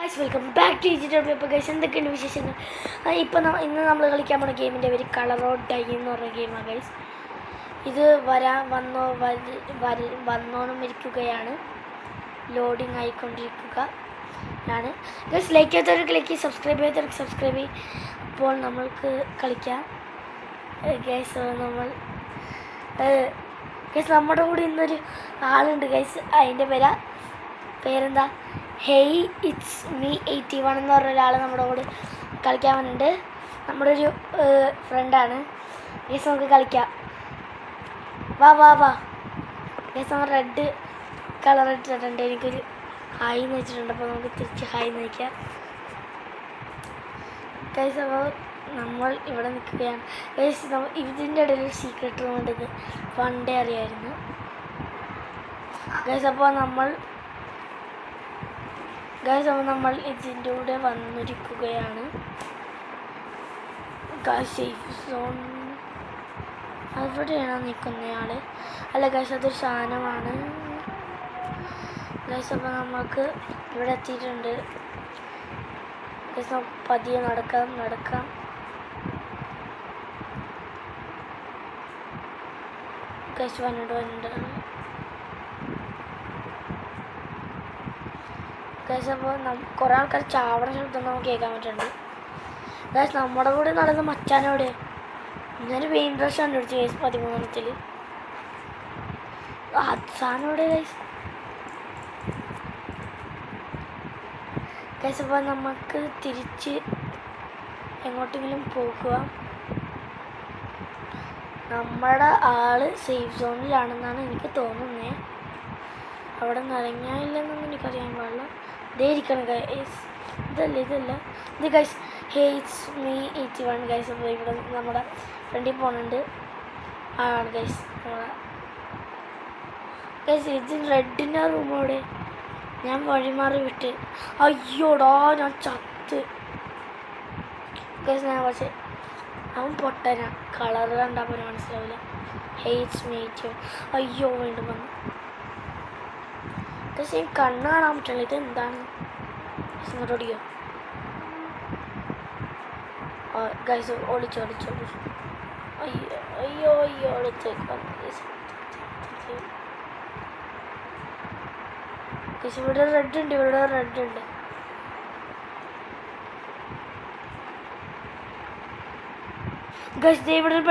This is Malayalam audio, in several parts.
Guys welcome back to digital paper guys. എന്തൊക്കെയുണ്ട് വിശേഷങ്ങൾ? ഇന്ന് നമ്മൾ കളിക്കാൻ പോണ ഗെയിമിൻ്റെ പേര് കളർ ഓഫ് ഡൈ എന്ന് പറഞ്ഞ ഗെയിമാണ് ഗൈസ്. ഇത് വന്നോണ്ടിരിക്കുകയാണ്, ലോഡിങ് ആയിക്കൊണ്ടിരിക്കുക ആണ് ഗൈസ്. ലൈക്ക് ചെയ്യാത്തവർക്ക് ലൈക്ക് ചെയ്യും, സബ്സ്ക്രൈബ് ചെയ്യാത്തവർക്ക് സബ്സ്ക്രൈബ് ചെയ്യും. അപ്പോൾ നമ്മൾക്ക് കളിക്കാം ഗൈസ്. നമ്മുടെ കൂടെ ഇന്നൊരു ആളുണ്ട് ഗൈസ്. അതിൻ്റെ പേരെന്താ, ഹേയ് ഇറ്റ്സ് മീ 81 എന്ന് പറഞ്ഞ ഒരാൾ നമ്മുടെ കൂടെ കളിക്കാൻ വന്നിട്ടുണ്ട്. നമ്മുടെ ഒരു ഫ്രണ്ടാണ് ഗൈസ്. നമുക്ക് കളിക്കാം, വാ വാ വാ ഗൈസ്. നമ്മൾ റെഡ് കളർ ഇട്ടിട്ടുണ്ട്. എനിക്കൊരു ഹായ് എന്ന് വെച്ചിട്ടുണ്ട്. അപ്പോൾ നമുക്ക് തിരിച്ച് ഹായ് എന്ന് വയ്ക്കാം ഗൈസ്. അപ്പോൾ നമ്മൾ ഇവിടെ നിൽക്കുകയാണ് ഗൈസ്. ഇതിൻ്റെ ഇടയിൽ ഒരു സീക്രട്ട് റൂം ഉണ്ട്, ഇത് പണ്ടേ അറിയായിരുന്നു ഗൈസ്. അപ്പോൾ നമ്മൾ ഇതിൻ്റെ കൂടെ വന്നിരിക്കുകയാണ് ഗൈസ്. സേഫ് സോൺ അവിടെയാണ് നിൽക്കുന്നയാൾ, അല്ല ഗൈസ്, അതൊരു സാധനമാണ് ഗൈസ്. അപ്പോൾ നമുക്ക് ഇവിടെ എത്തിയിട്ടുണ്ട് ഗൈസ്. നമുക്ക് പതിയെ നടക്കാം ഗൈസ്. വന്നിട്ടുണ്ട് ഗൈസ്. അപ്പോൾ കുറേ ആൾക്കാർ ചാവണ ശബ്ദം നമുക്ക് കേൾക്കാൻ പറ്റുന്നുണ്ട് ഗൈസ്. നമ്മുടെ കൂടെ നടന്ന മച്ചാനോടെ ഞാനൊരു പെയിൻറ്റ് ബ്രഷ് കണ്ടുപിടിച്ചു ഗൈസ് 13ാമത്തിൽ. സാധനോടെ ഗൈസ്. അപ്പോൾ നമുക്ക് തിരിച്ച് എങ്ങോട്ടെങ്കിലും പോകുക. നമ്മുടെ ആള് സേഫ് സോണിലാണെന്നാണ് എനിക്ക് തോന്നുന്നത്. അവിടെ നിറങ്ങിയില്ലെന്നൊന്നും എനിക്കറിയാൻ പാടില്ല. ഇതേ ഇരിക്കണം ഗൈസ്. ഇതല്ല ഇത് guys. Hey it's me 81 guys. അപ്പോൾ ഇവിടെ നമ്മുടെ ഫ്രണ്ടിൽ പോകുന്നുണ്ട് ആണ് ഗൈസ്. ഗൈസ് ഇത് റെഡിൻ്റെ റൂമോടെ ഞാൻ വഴിമാറി വിട്ട്. അയ്യോടാ, ഞാൻ ചത്ത് ഗൈസ്. ഞാൻ പക്ഷേ അവൻ പൊട്ടനാ, കളർ കണ്ടാൽ പോലും മനസ്സിലാവില്ല. Hey it's me 81. അയ്യോ, വീണ്ടും വന്നു ഗൈസ്. കണ്ണ് കാണാൻ പറ്റില്ല. ഇത് എന്താണ് ഓടിയോ ഗൈസ്? ഒളിച്ചു അയ്യോ ഒളിച്ചേക്ക് വന്നു ഗൈസ്. ഇവിടെ റെഡ് ഉണ്ട് ഗൈസ്. ഇവിടെ ഒരു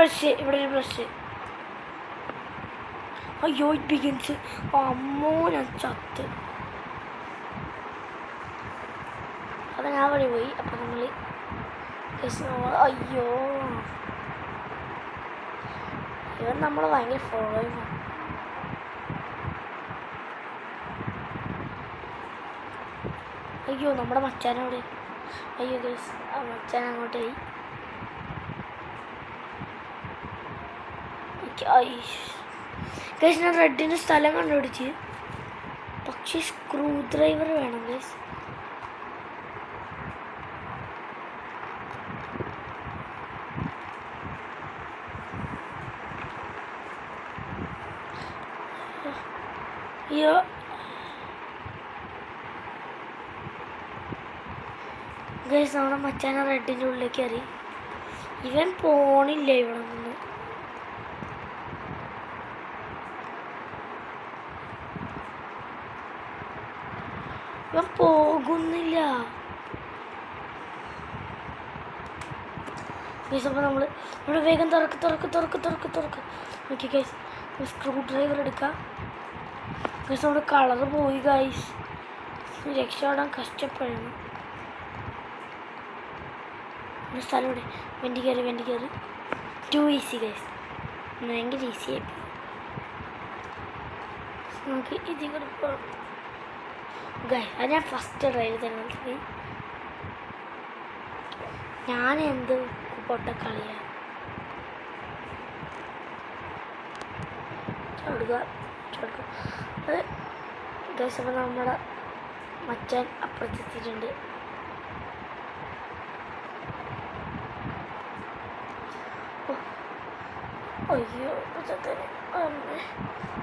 ബ്രഷ്. അയ്യോ, ഇറ്റ് ബിഗിൻസ്. അമ്മോ, ഞാൻ ചത്ത്. അപ്പം ഞാൻ വഴി പോയി. അപ്പം നമ്മൾ അയ്യോ, ഇവൻ നമ്മൾ ഭയങ്കര ഫോളോയിങ് ആണ്. അയ്യോ, നമ്മുടെ മച്ചാനോട്. അയ്യോ ഗൈസ്, ആ മച്ചാൻ അങ്ങോട്ട് പോയി. ഗൈസ്, ഞാൻ റെഡിൻ്റെ സ്ഥലം കണ്ടുപിടിച്ച്, പക്ഷേ സ്ക്രൂ ഡ്രൈവർ വേണം ഗൈസ്. അയ്യോ ഗൈസ്, നമ്മുടെ മച്ചാനെ റെഡിൻ്റെ ഉള്ളിലേക്ക് കയറി. ഇവൻ പോണില്ല ഇവിടെ നിന്ന്. ഇവൻ പോകുന്നില്ല ഗൈസ്. അപ്പോൾ നമ്മൾ ഇവിടെ വേഗം തുറക്ക് ഓക്കെ ഗൈസ്. സ്ക്രൂ ഡ്രൈവർ എടുക്കാം ഗൈസ്. നമ്മുടെ കളറ് പോയി ഗൈസ്. രക്ഷപ്പെടാൻ കഷ്ടപ്പെടണം. സ്ഥലം ഇവിടെ. വെണ്ടി കയറി. ടു ഈസി ഗൈസ്, ഭയങ്കര ഈസി ആയി. നമുക്ക് ഇതിൽ കൂടെ പോകാം ഗൈസ്. അത് ഞാൻ ഫസ്റ്റ് ഡ്രൈവ് തന്നെ പോയി. ഞാൻ എന്ത് പൊട്ട കളിയാണ്. ചവിടുക ഗൈസ്. അപ്പോൾ നമ്മുടെ മച്ചാൻ അപ്പുറത്തെത്തിയിട്ടുണ്ട്. അയ്യോ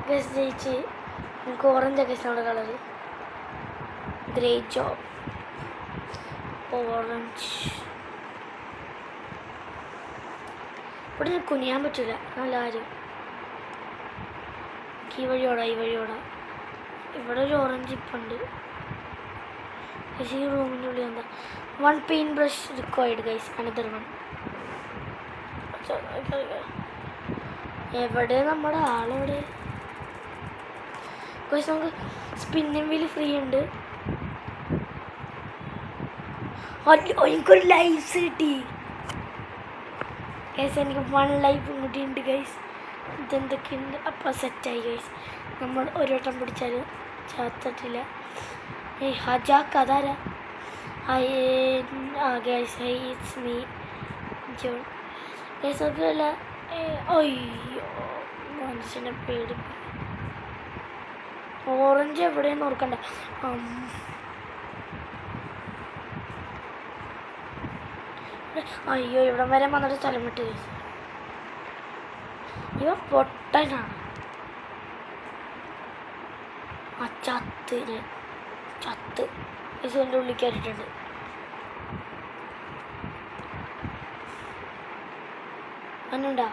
ഗൈസ്, ജയിച്ച്. എനിക്ക് ഓറഞ്ച് ഗൈസ് നമ്മുടെ കളറ്. Great job orange. ഇവിടെ കുനിയാൻ പറ്റില്ല, നല്ല കാര്യം. ഈ വഴിയോടാ, ഈ വഴിയോടാ. ഇവിടെ ഒരു ഓറഞ്ച് ഇപ്പുണ്ട്. പക്ഷേ ഈ റൂമിൻ്റെ ഉള്ളിൽ എന്താ? 1 paint brush required guys. Another 1. എവിടെ നമ്മുടെ ആളെവിടെ? ഗൈസ് നമുക്ക് സ്പിന്നിങ് വീല് ഫ്രീ ഉണ്ട്. എനിക്കൊരു ലൈഫ്സ് കിട്ടി ഗൈസ്. എനിക്ക് 1 ലൈഫ് കൂട്ടിയുണ്ട് ഗൈസ്. ഇതെന്തൊക്കെയുണ്ട്? അപ്പം സെറ്റായി ഗൈസ്. നമ്മൾ ഒരു വട്ടം പിടിച്ചാൽ ചാത്തിട്ടില്ല. ഹജാക്ക് അതാരാ? Guys it's me John guys. ഒക്കെ അല്ല. അയ്യോ മനുഷ്യനെ പേടി. ഓറഞ്ച് എവിടെയെന്ന് ഓർക്കണ്ട. അയ്യോ ഇവിടം വരെ വന്നിട്ട് സ്ഥലം വിട്ട് ഗൈസ്. ഇവ പൊട്ടനാണ്. ആ ചത്ത് ഇതിൻ്റെ ഉള്ളിൽ കയറിയിട്ടുണ്ട്. അങ്ങനുണ്ടാ?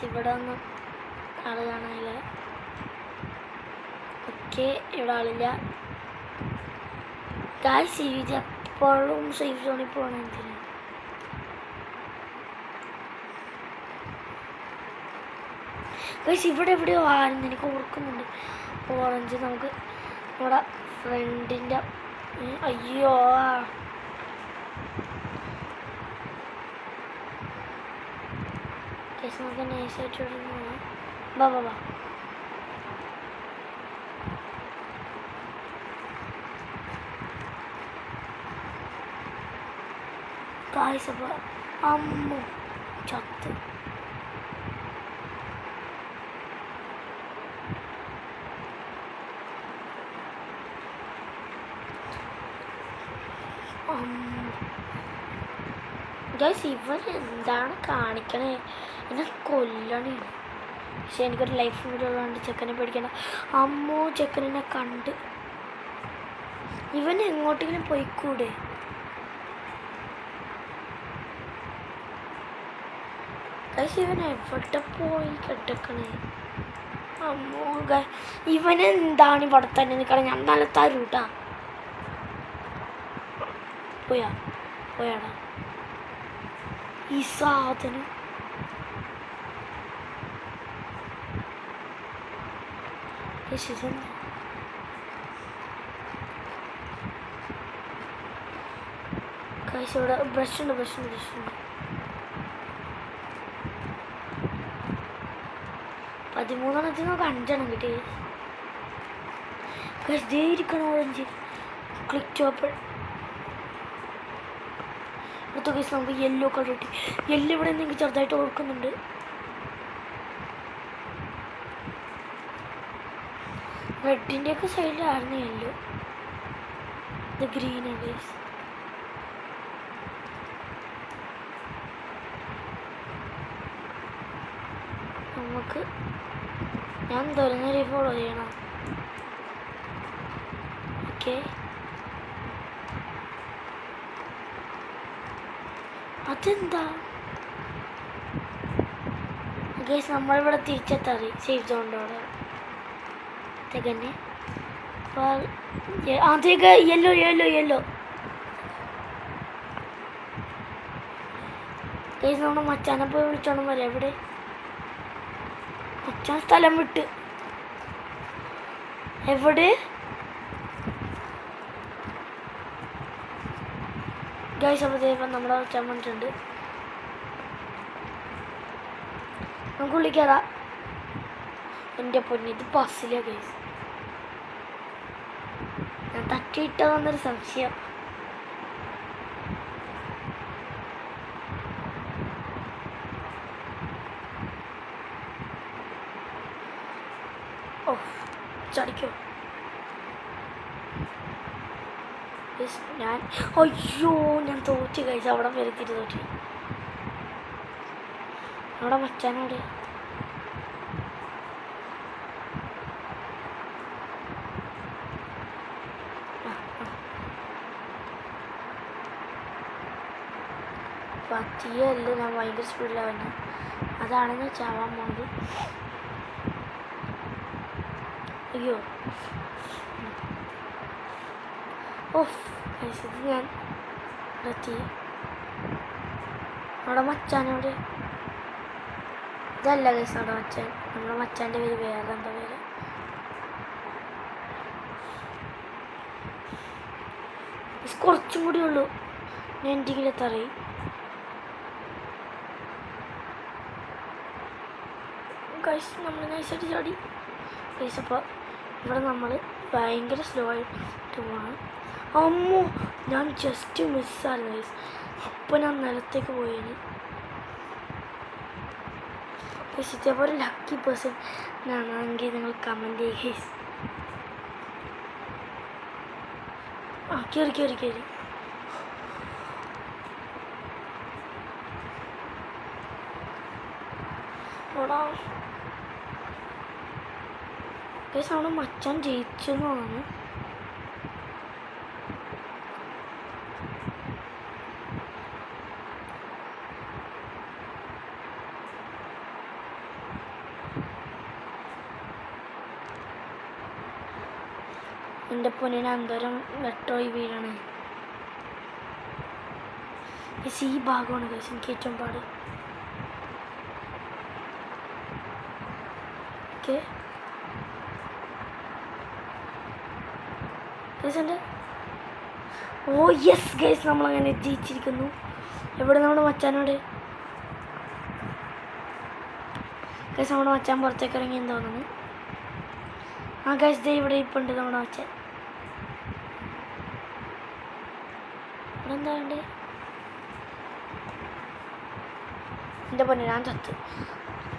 ഇവിടെ ഒന്നും ആള് കാണാനില്ല. ഓക്കെ ഇവിടെ ആളില്ല. ഗായ്സ് ഇത് എപ്പോഴും സേഫ് സോണിൽ പോകണം. എന്തിനാ? ഗൈസ് ഇവിടെ എവിടെയോ ആയിരുന്നു, എനിക്ക് ഓർക്കുന്നുണ്ട്. ഓറഞ്ച് നമുക്ക് നമ്മുടെ ഫ്രണ്ടിൻ്റെ. അയ്യോ ഗൈസ് നമുക്ക് നൈസായിട്ട് ബാ ബാ ബാ. ഗൈസ് അപ്പോൾ അമ്മ ചത്ത്. ഗൈസ് ഇവൻ എന്താണ് കാണിക്കണേ? എന്നെ കൊല്ലണേ. പക്ഷെ എനിക്കൊരു ലൈഫ് കൂടി ഉള്ളതുകൊണ്ട് ചെക്കനെ പേടിക്കണ്ട. അമ്മോ ചെക്കനെ കണ്ട്. ഇവൻ എങ്ങോട്ടെങ്കിലും പോയിക്കൂടെ? ഗൈസ് ഇവൻ എവിടെ പോയി കിടക്കണേ? അമ്മോ ഇവനെന്താണ് ഇവിടെ തന്നെ നിൽക്കണം? ഞാൻ നല്ല തരൂട്ടാ. പോയാടാ ഈ സാധനം. ഇവിടെ ബ്രഷുണ്ട്. 13 നമുക്ക് 5 കിട്ടി. ഇരിക്കണം ഓറഞ്ച്. ക്ലിക്ക് ചോപ്പ് അടുത്ത കേസ് നമുക്ക് യെല്ലോ കളർ കിട്ടി. യെല്ലോ ഇവിടെ നിങ്ങൾക്ക് ചെറുതായിട്ട് ഓർക്കുന്നുണ്ട്. റെഡിൻ്റെ ഒക്കെ സൈഡിലായിരുന്നു യെല്ലോ. ഇത് ഗ്രീൻ ഗൈസ്. നമുക്ക് ഞാൻ തുറന്നൊരു ഫോളോ ചെയ്യണം. ഓക്കെ അതെന്താ ഗൈസ്? നമ്മളിവിടെ തിരിച്ചെത്താറി സേഫ് സോണിൻ്റെ തന്നെ. അതേക്ക് യെല്ലോ ഗൈസ്. നമ്മുടെ മച്ചാനെ പോയി വിളിച്ചോണം വരെ. എവിടെ മച്ചാൻ? സ്ഥലം വിട്ട്. എവിടെ ഗൈസ്? അപ്പോഴത്തേക്കും നമ്മുടെ മച്ചാൻ വന്നിട്ടുണ്ട്. നമുക്ക് വിളിക്കാതാ. എൻ്റെ പൊന്നി ഇത് ബസ്സിലെ ഗൈസ്. ഞാൻ തട്ടിയിട്ടതെന്നൊരു സംശയം. ഓ ചടിക്കോ? ഞാൻ അയ്യോ ഞാൻ തോറ്റ് കഴിച്ചു. അവിടെ വരുത്തിട്ട് തോറ്റ്. അവിടെ മച്ചാനോട് പറ്റിയല്ല, ഞാൻ ഭയങ്കര സ്പീഡിലാണ് വന്നത്. അതാണ് ഞാൻ ചാവാൻ പോണത്. അയ്യോ ഓഫ് ഇത് ഞാൻ എത്തി. അവിടെ മച്ചാനോട് ഇതല്ല ഗൈസ് അവിടെ മച്ചാൻ. നമ്മുടെ മച്ചാൻ്റെ പേര് വേറെ എന്താ പേര്? കുറച്ചും കൂടി ഉള്ളൂ ഞാൻ എന്തെങ്കിലും എത്തറിയും. ഗൈസ് നമ്മൾ നൈസായിട്ട് ചാടി ഗൈസ്. അപ്പോൾ ഇവിടെ നമ്മൾ ഭയങ്കര സ്ലോ ആയിട്ട് പോകണം. അമ്മോ ഞാൻ ജസ്റ്റ് മിസ്സായിരുന്നു ഗൈസ്. അപ്പോൾ ഞാൻ നിലത്തേക്ക് പോയേന് ഗൈസ്. ഇതേപോലെ ലക്കി പേഴ്സൺ ആണെങ്കിൽ നിങ്ങൾ കമൻറ്റ് ചെയ്യുക ഗൈസ്. ആ കയറി കയറി കയറി. ഓടാ ഗൈസ് അവിടെ മച്ചാൻ ജയിച്ചെന്നാണ്. എൻ്റെ പൊന്നിന് അന്തരം വെട്ടോയി വീഴാണ്. ഈ ഭാഗമാണ് ഗൈസ് എനിക്ക് ഏറ്റവും പാട്. Okay guys. Oh yes guys നമ്മളങ്ങനെ ജയിച്ചിരിക്കുന്നു. എവിടെ നമ്മുടെ മച്ചാനോട് ഗൈസ് നമ്മുടെ മച്ചാൻ പുറത്തേക്ക് ഇറങ്ങി എന്ന് തോന്നുന്നു. ആ ഗൈസ് ദേ ഇവിടെ ഇപ്പം ഉണ്ട് നമ്മുടെ മച്ചാൻ. ഇവിടെ എന്താ വേണ്ടേ? എൻ്റെ പൊന്നെ ഞാൻ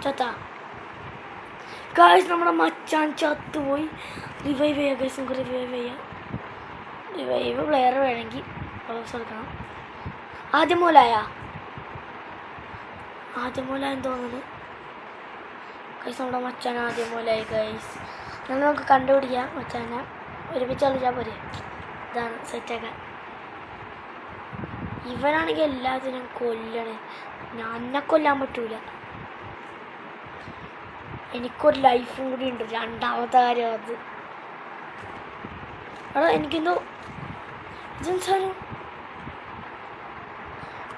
ചത്താ ഗൈസ്. നമ്മുടെ മച്ചാൻ ചത്തുപോയി. റിവൈവ് ചെയ്യാം ഗൈസ്. നമുക്ക് റിവൈവ് ചെയ്യാം. റിവൈവ് പ്ലെയർ വേണമെങ്കിൽ ക്ലോസ് എടുക്കണം. ആദ്യം മൂലമായെന്ന് തോന്നുന്നത് ഗൈസ്. നമ്മുടെ മച്ചാൻ ആദ്യം മൂലമായി ഗൈസ്. എന്നാൽ നമുക്ക് കണ്ടുപിടിക്കാം മച്ചാനെ. ഒരുമിച്ച് കളിച്ചാൽ പോരെ. ഇതാണ് സെറ്റാക്കാൻ. ഇവനാണെങ്കിൽ എല്ലാത്തിനും കൊല്ലണേ. എന്നെ കൊല്ലാൻ പറ്റൂല. എനിക്കൊരു ലൈഫും കൂടി ഉണ്ട്. രണ്ടാമത്തെ കാര്യം അത്. എടാ എനിക്കെന്തോ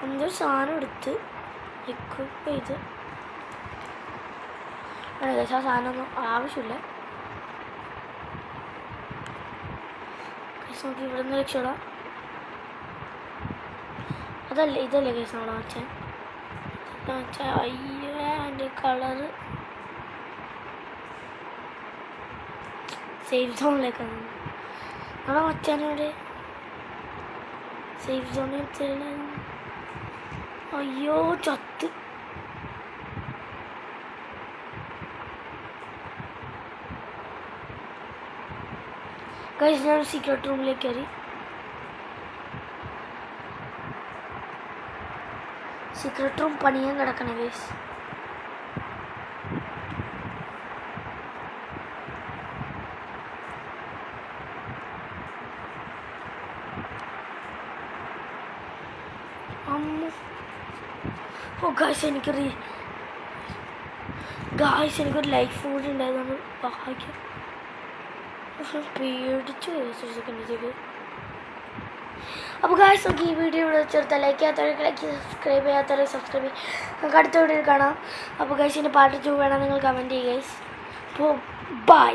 എന്തോ സാധനം എടുത്ത് എക്വിപ്പ് ചെയ്ത് ഏകദേശം ആ സാധനമൊന്നും ആവശ്യമില്ല. നമുക്ക് ഇവിടെ നിന്ന് രക്ഷപ്പെടാം. ഇതല്ലേ കേസ് നമ്മുടെ മച്ചാൻ. അയ്യോ അതിൻ്റെ കളറ് സേഫ് സോണിലേക്കാണ് നമ്മുടെ മച്ചാനോട്. സേഫ് സോണിൽ എത്തിയില്ല. അയ്യോ ചത്ത്. ഗൈസ് ഞാൻ സീക്രട്ട് റൂമിലേക്ക് കയറി. സീക്രട്ട് റൂം പണിയാൻ കിടക്കണേ ഗൈസ്. ഓ ഗൈസ് എനിക്കൊരു ലൈഫ് കൂടി ഉണ്ടായതാണ് ഭാഗ്യം. പക്ഷെ പേടിച്ചു സെക്കൻഡിലേക്ക്. അപ്പോൾ ഗൈസ് നമുക്ക് ഈ വീഡിയോ ഇവിടെ വെച്ചെടുത്താൽ ലൈക്ക് ചെയ്യാത്തവർക്ക് ലൈക്ക്, സബ്സ്ക്രൈബ് ചെയ്യാത്തവരെ സബ്സ്ക്രൈബ് ചെയ്യും. നമുക്ക് അടുത്ത വീഡിയോയിൽ കാണാം. അപ്പോൾ ഗൈസ് ഇതിൻ്റെ പാർട്ട് 2 വേണം നിങ്ങൾ കമൻറ്റ് ചെയ്യുക ഗൈസ്. അപ്പോൾ ബൈ.